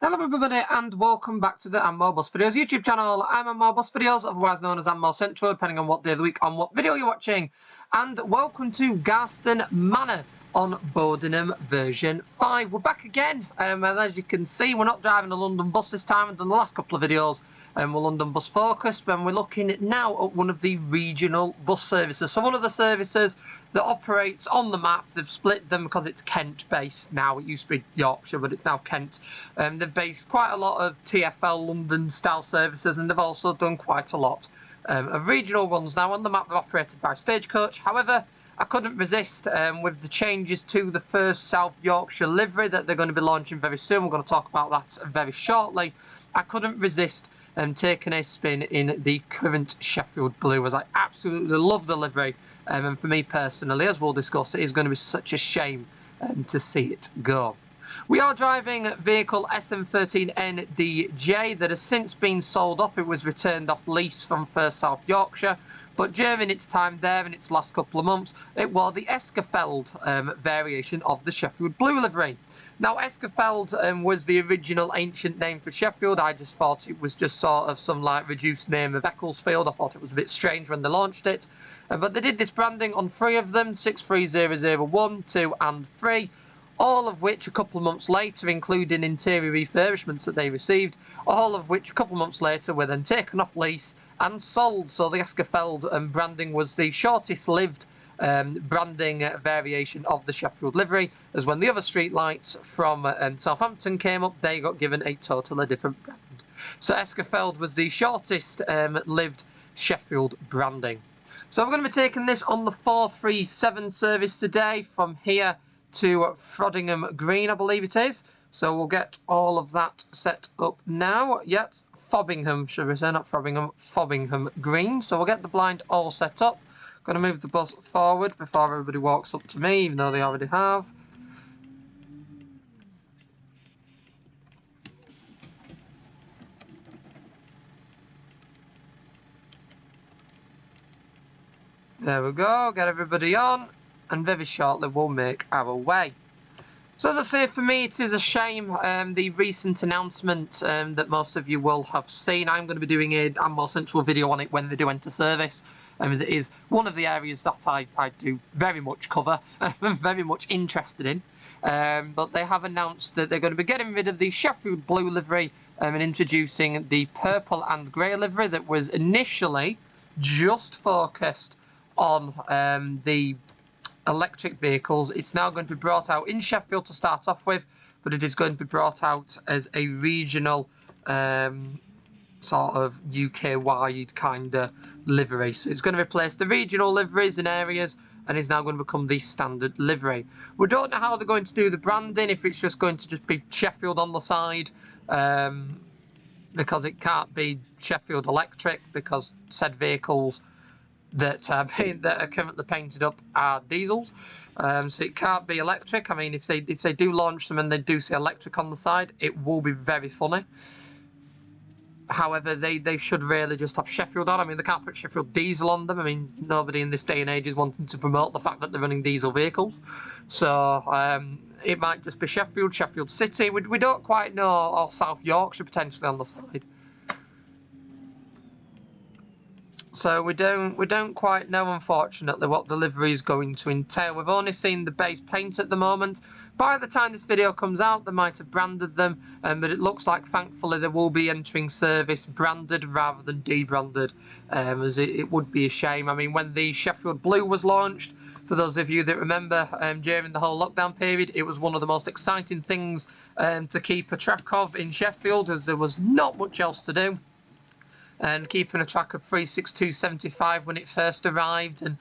Hello everybody and welcome back to the Bus Videos YouTube channel. I'm Bus Videos, otherwise known as Ammo Central, depending on what day of the week on what video you're watching. And welcome to Garston Manor on Bowdenham version 5. We're back again, and as you can see, we're not driving a London bus this time. We've done the last couple of videos, and we're London bus focused, and we're looking now at one of the regional bus services. So one of the services that operates on the map, they've split them because it's Kent based now. It used to be Yorkshire, but it's now Kent. They've based quite a lot of TfL London style services, and they've also done quite a lot of regional runs. Now on the map, they're operated by Stagecoach. However, I couldn't resist with the changes to the first South Yorkshire livery that they're going to be launching very soon. We're going to talk about that very shortly. I couldn't resist taking a spin in the current Sheffield Blue, as I absolutely love the livery. And for me personally, as we'll discuss, it is going to be such a shame to see it go. We are driving vehicle SM13NDJ that has since been sold off. It was returned off lease from First South Yorkshire, but during its time there in its last couple of months, it was the Escafeld variation of the Sheffield Blue livery. Now, Escafeld was the original ancient name for Sheffield. I just thought it was just sort of some like reduced name of Ecclesfield. I thought it was a bit strange when they launched it. But they did this branding on 3 of them, 63001, 2 and 3. All of which a couple of months later, including interior refurbishments that they received, all of which a couple of months later were then taken off lease and sold. So the Escafeld branding was the shortest lived branding variation of the Sheffield livery, as when the other street lights from Southampton came up, they got given a totally different brand. So Escafeld was the shortest lived Sheffield branding. So we're going to be taking this on the 437 service today from here to Frodingham Green, I believe it is. So we'll get all of that set up now. Yes, Fobbingham, should we say, not Frodingham, Fobbingham Green. So we'll get the blind all set up. Going to move the bus forward before everybody walks up to me, even though they already have. There we go, get everybody on, and very shortly we'll make our way. So as I say, for me it is a shame, the recent announcement that most of you will have seen. I'm going to be doing a Ammo Central video on it when they do enter service, as it is one of the areas that I do very much cover, I'm very much interested in. But they have announced that they're going to be getting rid of the Sheffield Blue livery and introducing the purple and grey livery that was initially just focused on the electric vehicles. It's now going to be brought out in Sheffield to start off with, but it is going to be brought out as a regional sort of UK-wide kind of livery. So it's going to replace the regional liveries in areas and is now going to become the standard livery. We don't know how they're going to do the branding, if it's just going to just be Sheffield on the side, because it can't be Sheffield Electric, because said vehicles that are currently painted up are diesels, so it can't be electric. I mean, if they do launch them and they do say electric on the side, it will be very funny. However, they should really just have Sheffield on. I mean, they can't put Sheffield diesel on them. I mean, nobody in this day and age is wanting to promote the fact that they're running diesel vehicles. So it might just be Sheffield, Sheffield City. We don't quite know, or South Yorkshire potentially on the side. So we don't quite know, unfortunately, what the livery is going to entail. We've only seen the base paint at the moment. By the time this video comes out, they might have branded them, but it looks like, thankfully, they will be entering service branded rather than debranded, as it would be a shame. I mean, when the Sheffield Blue was launched, for those of you that remember, during the whole lockdown period, it was one of the most exciting things to keep a track of in Sheffield, as there was not much else to do. And keeping a track of 36275 when it first arrived, and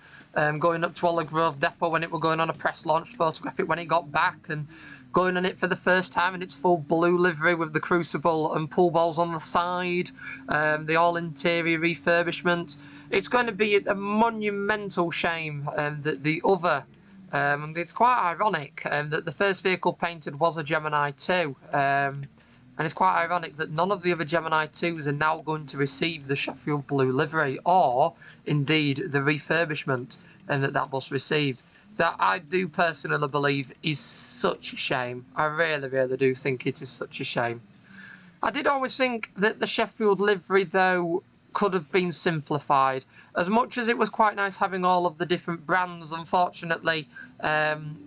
going up to Olive Grove Depot when it were going on a press launch, photograph it when it got back, and going on it for the first time in its full blue livery with the crucible and pool balls on the side, the all interior refurbishment. It's going to be a monumental shame that the other, it's quite ironic that the first vehicle painted was a Gemini 2. And it's quite ironic that none of the other Gemini 2s are now going to receive the Sheffield Blue livery, or indeed the refurbishment that bus received. That I do personally believe is such a shame. I really, really do think it is such a shame. I did always think that the Sheffield livery, though, could have been simplified. As much as it was quite nice having all of the different brands, unfortunately,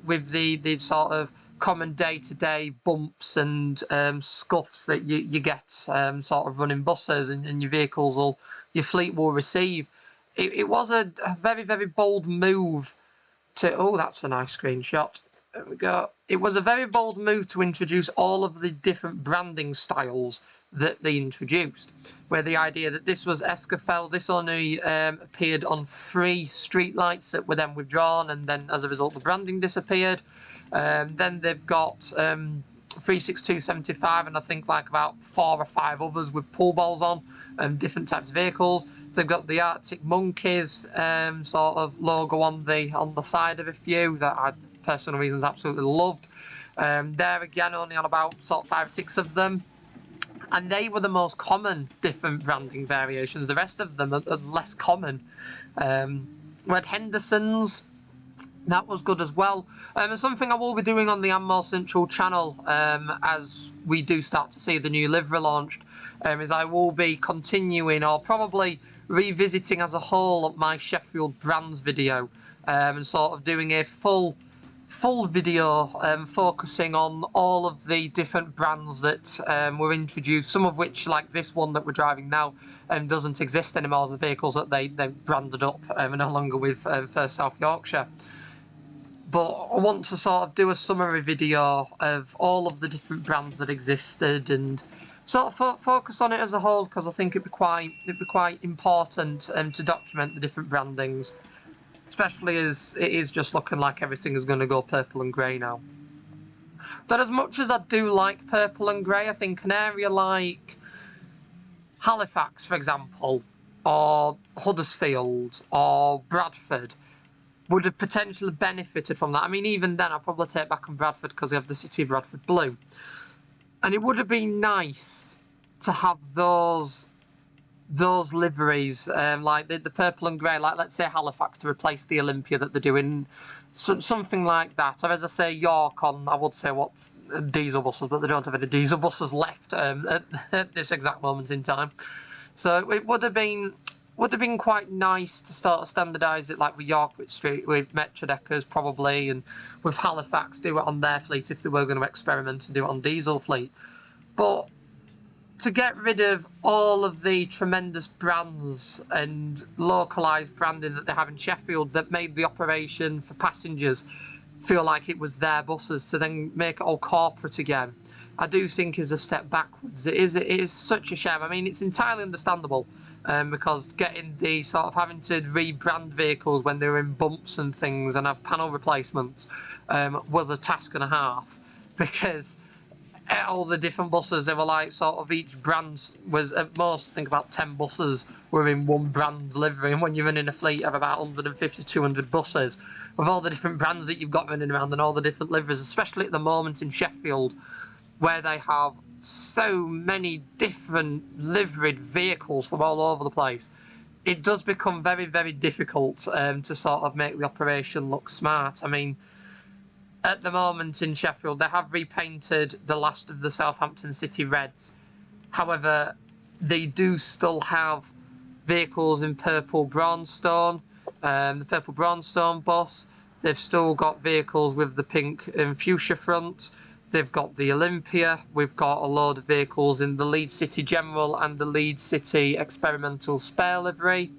with the sort of common day-to-day bumps and scuffs that you get sort of running buses and your fleet will receive. It was a very, very bold move to... Oh, that's a nice screenshot. There we go. It was a very bold move to introduce all of the different branding styles that they introduced, where the idea that this was Escafell, this only appeared on 3 street lights that were then withdrawn, and then as a result the branding disappeared. Then they've got 36275 and I think like about 4 or 5 others with pool balls on, different types of vehicles. They've got the Arctic Monkeys sort of logo on the side of a few that I, personal reasons, absolutely loved. There again, only on about sort of 5 or 6 of them, and they were the most common different branding variations. The rest of them are less common. We had Henderson's. That was good as well. And something I will be doing on the Ammo Central channel as we do start to see the new livery launched is I will be continuing, or probably revisiting as a whole, my Sheffield brands video and sort of doing a full video focusing on all of the different brands that were introduced, some of which, like this one that we're driving now, doesn't exist anymore as the vehicles that they branded up and no longer with First South Yorkshire. But I want to sort of do a summary video of all of the different brands that existed and sort of focus on it as a whole, because I think it'd be quite important to document the different brandings, especially as it is just looking like everything is going to go purple and grey now. But as much as I do like purple and grey, I think an area like Halifax, for example, or Huddersfield or Bradford would have potentially benefited from that. I mean, even then, I'll probably take back on Bradford because they have the City of Bradford blue. And it would have been nice to have those liveries, like the purple and grey, like let's say Halifax, to replace the Olympia that they're doing, something like that. Or as I say, York on, I would say, what, diesel buses, but they don't have any diesel buses left at this exact moment in time. So it would have been quite nice to start to standardise it, like with York Street, with Metrodeckers probably, and with Halifax, do it on their fleet if they were going to experiment and do it on diesel fleet. But to get rid of all of the tremendous brands and localised branding that they have in Sheffield that made the operation for passengers feel like it was their buses, to then make it all corporate again, I do think is a step backwards. It is such a shame. I mean, it's entirely understandable because getting the sort of having to rebrand vehicles when they were in bumps and things and have panel replacements was a task and a half, because all the different buses, they were like sort of each brand was at most, I think about 10 buses were in one brand livery, and when you're running a fleet of about 150, 200 buses with all the different brands that you've got running around and all the different liveries, especially at the moment in Sheffield where they have so many different liveried vehicles from all over the place, it does become very, very difficult to sort of make the operation look smart. I mean, at the moment in Sheffield, they have repainted the last of the Southampton City Reds. However, they do still have vehicles in purple bronzestone, the purple bronzestone bus. They've still got vehicles with the pink and fuchsia front. They've got the Olympia. We've got a load of vehicles in the Leeds City General and the Leeds City Experimental Spare livery.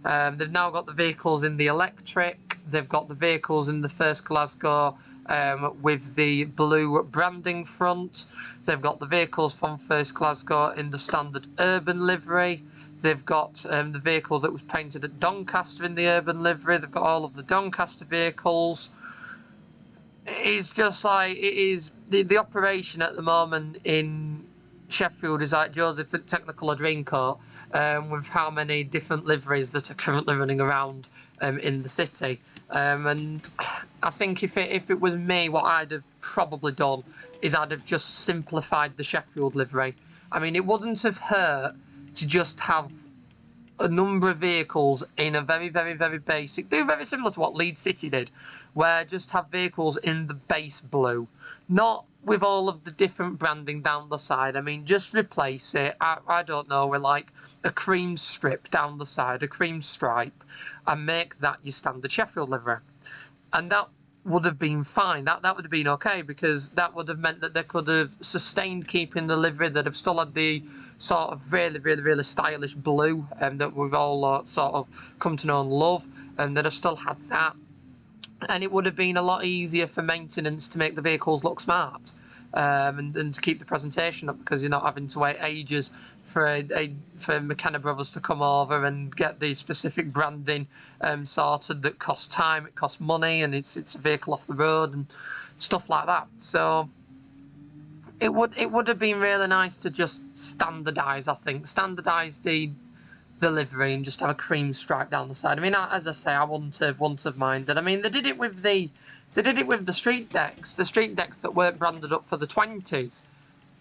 They've now got the vehicles in the electric. They've got the vehicles in the First Glasgow with the blue branding front. They've got the vehicles from First Glasgow in the standard urban livery. They've got the vehicle that was painted at Doncaster in the urban livery. They've got all of the Doncaster vehicles. It's just like, it is, the operation at the moment in Sheffield is like Joseph at Technicolor Dreamcoat, with how many different liveries that are currently running around in the city. And I think if it was me, what I'd have probably done is I'd have just simplified the Sheffield livery. I mean, it wouldn't have hurt to just have a number of vehicles in a very, very, very basic, do very similar to what Leeds City did, where just have vehicles in the base blue, not with all of the different branding down the side. I mean, just replace it, I don't know, with like a cream strip down the side, a cream stripe, and make that your standard Sheffield livery. And that would have been fine. That would have been okay, because that would have meant that they could have sustained keeping the livery, that have still had the sort of really stylish blue that we've all sort of come to know and love, and that have still had that. And it would have been a lot easier for maintenance to make the vehicles look smart, and to keep the presentation up, because you're not having to wait ages for McKenna Brothers to come over and get the specific branding sorted. That costs time, it costs money, and it's a vehicle off the road and stuff like that. So it would have been really nice to just standardise. I think standardise the livery and just have a cream stripe down the side. I mean, as I say, I wouldn't have minded. I mean, they did it with the street decks. The street decks that weren't branded up for the 20s,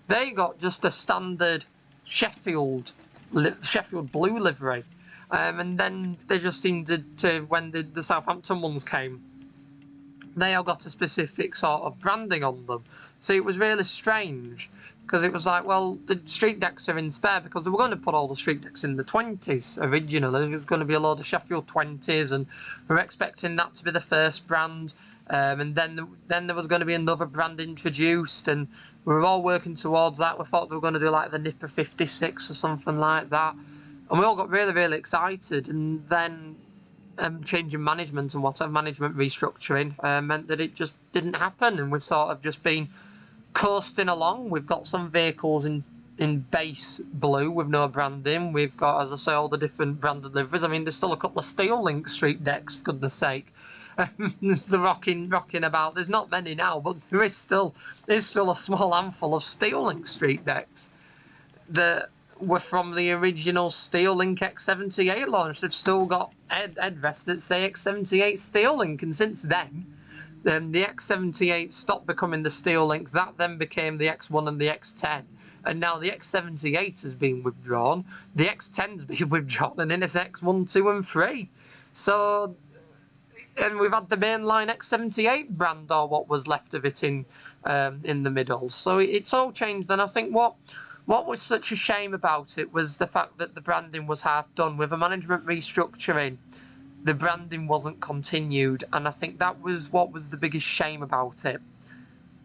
they got just a standard Sheffield blue livery, and then they just seemed to when the Southampton ones came, they all got a specific sort of branding on them. So it was really strange, because it was like, well, the street decks are in spare, because they were going to put all the street decks in the 20s originally. It was going to be a load of Sheffield 20s, and we were expecting that to be the first brand. And then there was going to be another brand introduced, and we were all working towards that. We thought they were going to do like the Nipper 56 or something like that. And we all got really excited, and then changing management and whatever, management restructuring, meant that it just didn't happen, and we've sort of just been coasting along. We've got some vehicles in base blue with no branding. We've got, as I say, all the different branded liveries. I mean, there's still a couple of Steel Link street decks, for goodness sake. They're rocking about. There's not many now, but there's still a small handful of Steel Link street decks that were from the original Steel Link X78 launch. They've still got headrests that say X78 Steel Link, and since then, the X78 stopped becoming the Steel Link. That then became the X1 and the X10. And now the X78 has been withdrawn, the X10's been withdrawn, and then it's X1, 2, and 3. So, and we've had the mainline X78 brand, or what was left of it, in the middle. So it's all changed, and I think what was such a shame about it was the fact that the branding was half done. With a management restructuring, the branding wasn't continued, and I think that was what was the biggest shame about it,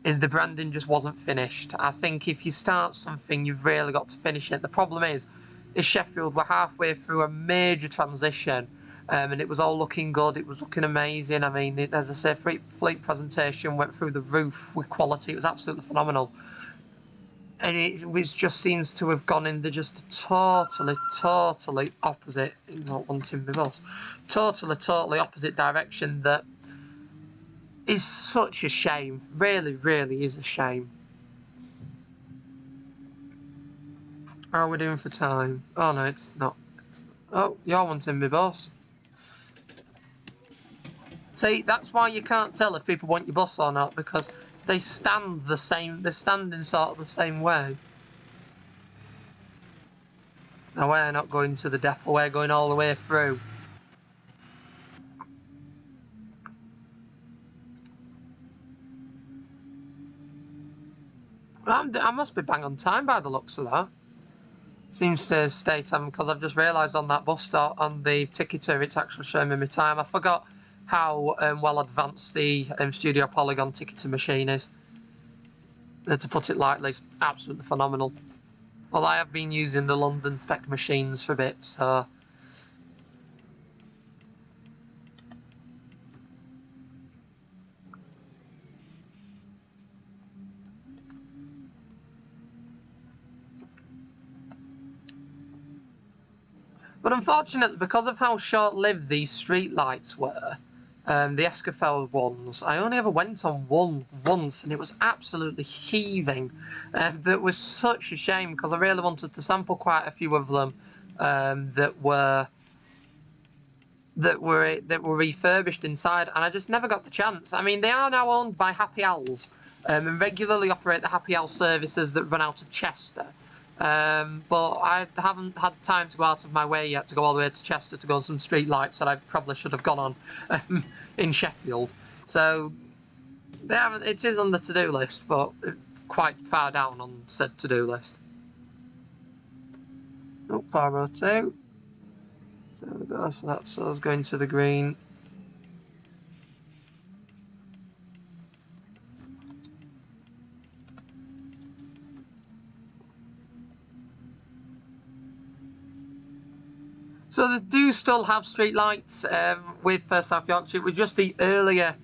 is the branding just wasn't finished. I think if you start something, you've really got to finish it. The problem is Sheffield were halfway through a major transition, and it was all looking good, it was looking amazing. I mean, as I say, fleet presentation went through the roof with quality, it was absolutely phenomenal. And it just seems to have gone in the just totally opposite, not wanting me boss, totally opposite direction. That is such a shame. Really is a shame. How are we doing for time? Oh no, it's not. Oh, you're wanting me boss. See, that's why you can't tell if people want your bus or not, because they stand the same. They're standing sort of the same way. Now we're not going to the depot. We're going all the way through. I must be bang on time by the looks of that. Seems to state because I've just realised on that bus stop on the ticketer, it's actually showing me my time. I forgot how well advanced the Studio Polygon ticketing machine is. To put it lightly, it's absolutely phenomenal. Well, I have been using the London spec machines for a bit, so... But unfortunately, because of how short-lived these street lights were, the Escafeld ones, I only ever went on one once, and it was absolutely heaving. That was such a shame, because I really wanted to sample quite a few of them that were refurbished inside, and I just never got the chance. I mean, they are now owned by Happy Al's, and regularly operate the Happy Al services that run out of Chester. But I haven't had time to go out of my way yet to go all the way to Chester to go on some street lights that I probably should have gone on in Sheffield. So they haven't. It is on the to-do list, but quite far down on said to-do list. Oh, 402. There we go, so that's us going to the green. So they do still have street lights with South Yorkshire, with just the earlier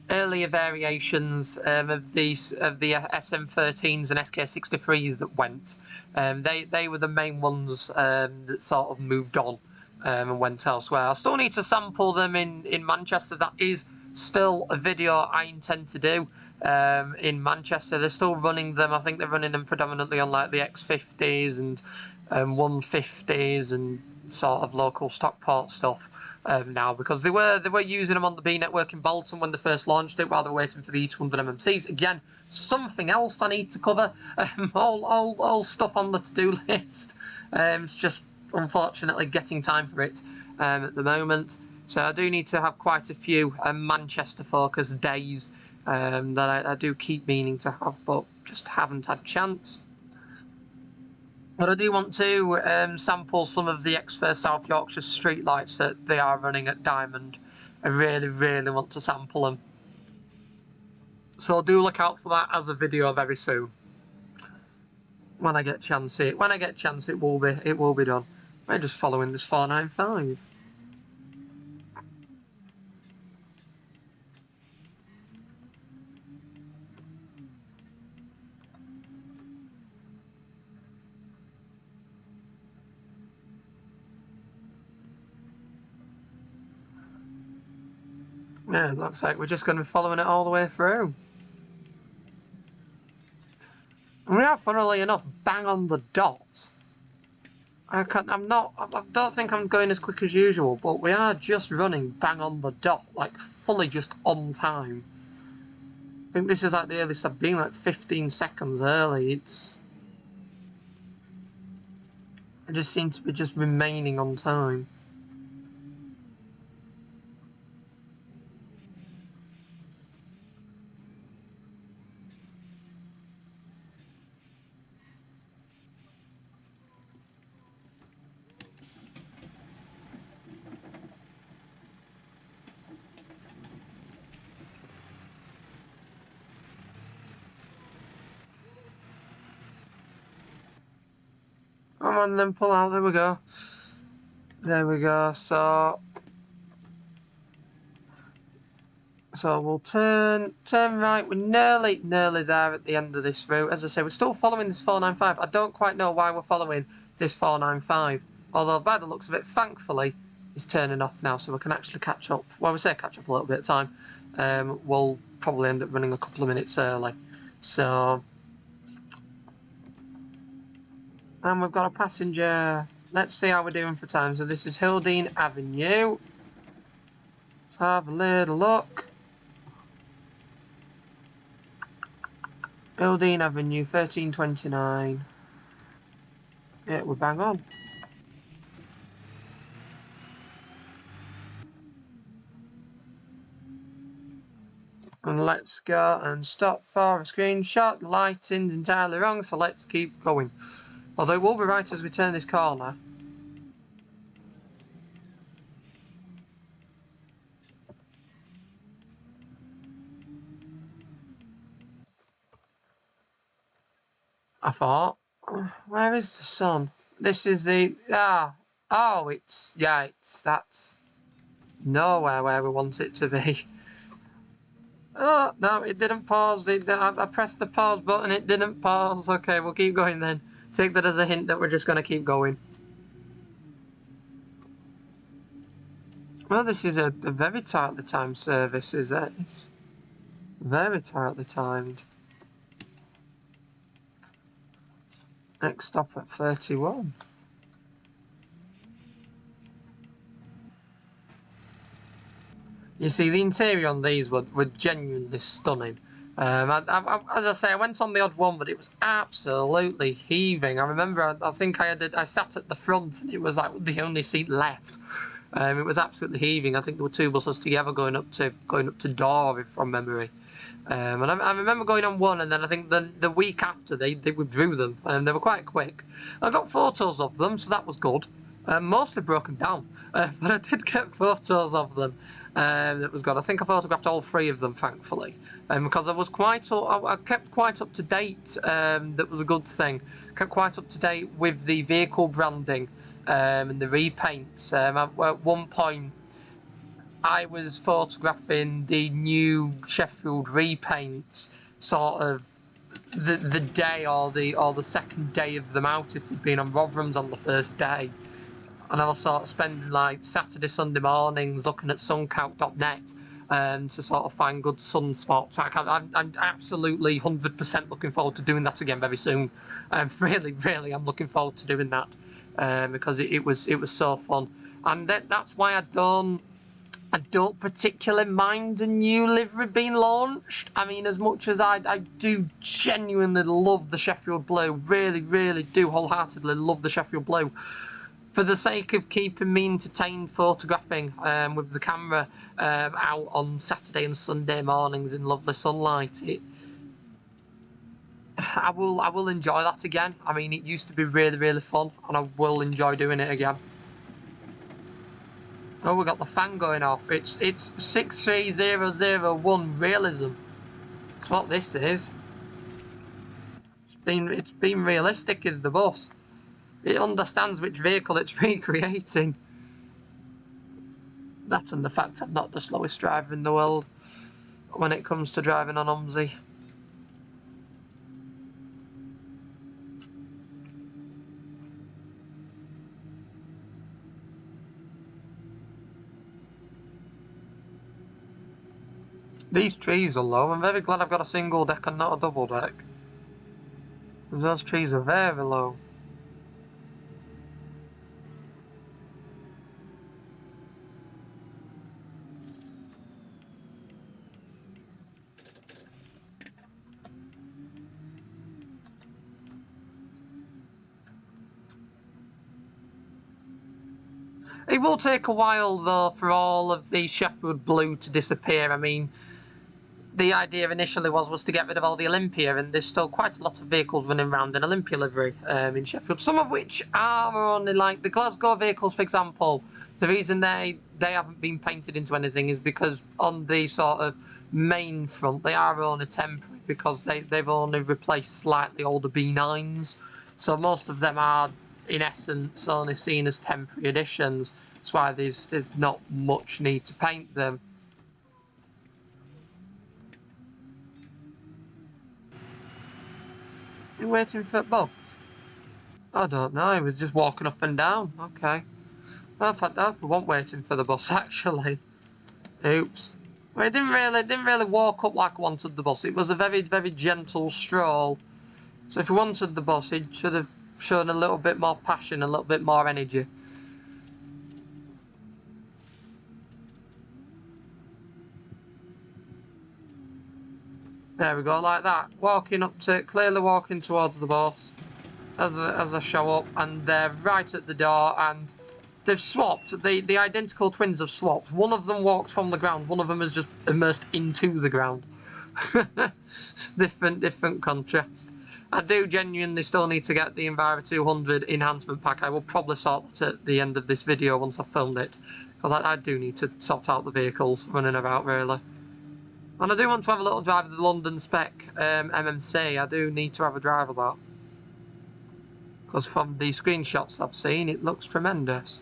variations of the SM13s and SK63s that went. They were the main ones that sort of moved on and went elsewhere. I still need to sample them in Manchester. That is still a video I intend to do in Manchester. They're still running them. I think they're running them predominantly on like the X50s and 150s and sort of local Stockport stuff now, because they were using them on the B network in Bolton when they first launched it while they were waiting for the E200 MMCs. Again, something else I need to cover. All stuff on the to-do list. It's just unfortunately getting time for it at the moment. So I do need to have quite a few Manchester-focused days that I do keep meaning to have, but just haven't had a chance. But I do want to sample some of the X1 South Yorkshire street lights that they are running at Diamond. I really, really want to sample them. So do look out for that as a video very soon. When I get a chance, it will be done. I'm just following this 495. Yeah, it looks like we're just going to be following it all the way through. And we are, funnily enough, bang on the dot. I don't think I'm going as quick as usual, but we are just running bang on the dot, like fully just on time. I think this is like the earliest I've been, like 15 seconds early. I just seem to be just remaining on time. Come on then, pull out, there we go. There we go, so we'll turn right. We're nearly there at the end of this route. As I say, we're still following this 495. I don't quite know why we're following this 495. Although, by the looks of it, thankfully, it's turning off now, so we can actually catch up. Well, we say catch up a little bit of time. We'll probably end up running a couple of minutes early. So, and we've got a passenger. Let's see how we're doing for time. So this is Hildene Avenue. Let's have a little look. Hildene Avenue, 1329. Yeah, we're bang on. And let's go and stop for a screenshot. The lighting's entirely wrong, so let's keep going. Although it will be right as we turn this corner. I thought, where is the sun? This is the, that's nowhere where we want it to be. Oh, no, it didn't pause. I pressed the pause button, it didn't pause. Okay, we'll keep going then. Take that as a hint that we're just going to keep going. Well, this is a very tightly timed service, is it? Very tightly timed. Next stop at 31. You see, the interior on these were genuinely stunning. As I say, I went on the odd one, but it was absolutely heaving. I remember, I think I sat at the front, and it was like the only seat left. It was absolutely heaving. I think there were 2 buses together going up to Dore from memory. And I remember going on one, and then I think the week after they withdrew them, and they were quite quick. I got photos of them, so that was good. Mostly broken down, but I did get photos of them. That was good. I think I photographed all 3 of them, thankfully, because I was I kept quite up to date. That was a good thing. Kept quite up to date with the vehicle branding and the repaints. At one point, I was photographing the new Sheffield repaints, sort of the day or the second day of them out if they'd been on Rotherham's on the first day. And I was sort of spending like Saturday, Sunday mornings looking at suncalc.net to sort of find good sunspots. I'm absolutely 100% looking forward to doing that again very soon. Really, I'm looking forward to doing that because it was so fun. And that's why I don't particularly mind a new livery being launched. I mean, as much as I do genuinely love the Sheffield Blue, really do wholeheartedly love the Sheffield Blue. For the sake of keeping me entertained photographing with the camera out on Saturday and Sunday mornings in lovely sunlight, I will enjoy that again. I mean, it used to be really fun, and I will enjoy doing it again. Oh, we got the fan going off. It's 63001 realism. That's what this is. It's been realistic is the bus. It understands which vehicle it's recreating. That and the fact I'm not the slowest driver in the world when it comes to driving on OMSI. These trees are low. I'm very glad I've got a single deck and not a double deck, because those trees are very low. It will take a while though for all of the Sheffield Blue to disappear. I mean, the idea initially was to get rid of all the Olympia, and there's still quite a lot of vehicles running around in Olympia livery in Sheffield, some of which are only like the Glasgow vehicles, for example. The reason they haven't been painted into anything is because on the sort of main front they are only temporary, because they've only replaced slightly older B9s, so most of them are in essence only seen as temporary additions. That's why there's not much need to paint them. You waiting for Bob? I don't know, he was just walking up and down. Okay. I thought we weren't waiting for the bus actually. Oops. Well, it didn't really walk up like I wanted the bus. It was a very gentle stroll. So if he wanted the bus, he should have shown a little bit more passion, a little bit more energy. There we go, like that. Clearly walking towards the bus as I show up, and they're right at the door, and they've swapped. The identical twins have swapped. One of them walked from the ground, one of them is just immersed into the ground. different contrast. I do genuinely still need to get the Enviro 200 enhancement pack. I will probably sort that at the end of this video once I've filmed it, because I do need to sort out the vehicles running about, really. And I do want to have a little drive of the London spec MMC. I do need to have a drive of that, because from the screenshots I've seen, it looks tremendous.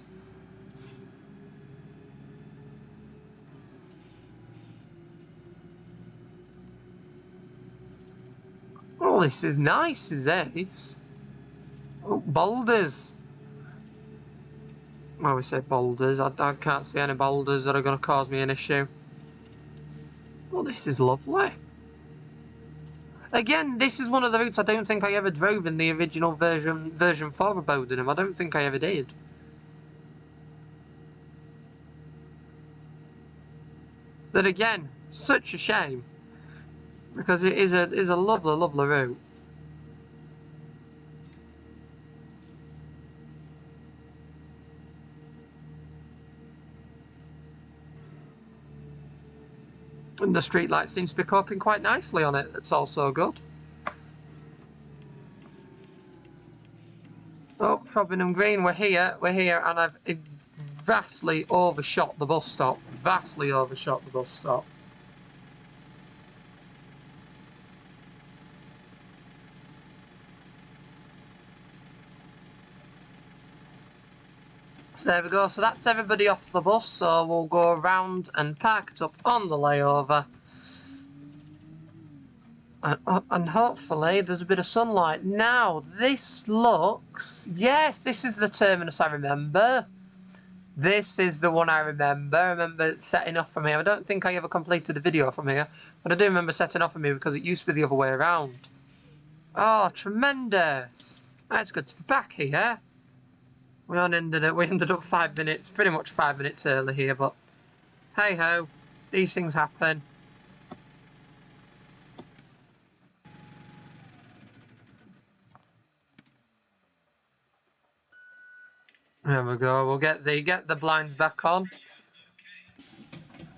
Oh, this is nice, is this? Oh, boulders. Well, we say boulders. I can't see any boulders that are going to cause me an issue. Oh, this is lovely. Again, this is one of the routes I don't think I ever drove in the original version 4 of Bowdenham. I don't think I ever did. But again, such a shame, because it is a lovely route. And the street light seems to be coping quite nicely on it. It's also good. Oh, Bowdenham Green, we're here, and I've vastly overshot the bus stop. Vastly overshot the bus stop. So there we go. So that's everybody off the bus. So we'll go around and park it up on the layover. And hopefully there's a bit of sunlight. Now, this looks... Yes, this is the terminus I remember. This is the one I remember. I remember setting off from here. I don't think I ever completed a video from here, but I do remember setting off from here because it used to be the other way around. Oh, tremendous. It's good to be back here. We ended up 5 minutes, pretty much 5 minutes early here, but hey-ho, these things happen. There we go. We'll get the blinds back on.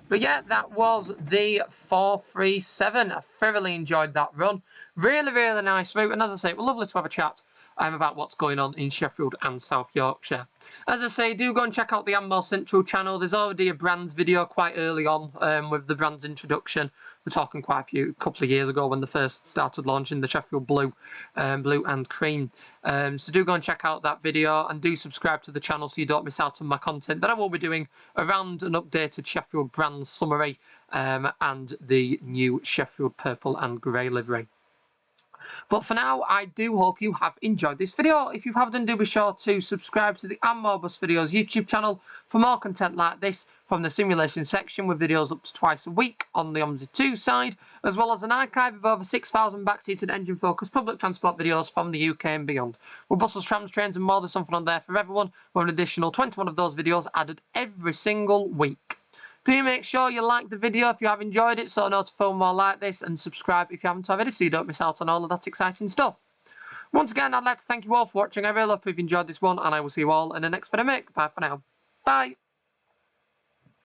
But yeah, that was the 437. I thoroughly enjoyed that run. Really, really nice route. And as I say, it was lovely to have a chat about what's going on in Sheffield and South Yorkshire. As I say, do go and check out the Ammo Central channel. There's already a Brands video quite early on with the Brands introduction. We're talking quite a couple of years ago when they first started launching the Sheffield Blue and Cream. So do go and check out that video and do subscribe to the channel so you don't miss out on my content that I will be doing around an updated Sheffield Brands summary and the new Sheffield Purple and Grey livery. But for now, I do hope you have enjoyed this video. If you haven't, do be sure to subscribe to the Ammo Bus Videos YouTube channel for more content like this from the simulation section with videos up to twice a week on the OMSI 2 side, as well as an archive of over 6,000 backseated engine-focused public transport videos from the UK and beyond. With buses, trams, trains and more, there's something on there for everyone, with an additional 21 of those videos added every single week. Do make sure you like the video if you have enjoyed it so I know to film more like this, and subscribe if you haven't already so you don't miss out on all of that exciting stuff. Once again, I'd like to thank you all for watching. I really hope you've enjoyed this one, and I will see you all in the next video. Bye for now. Bye.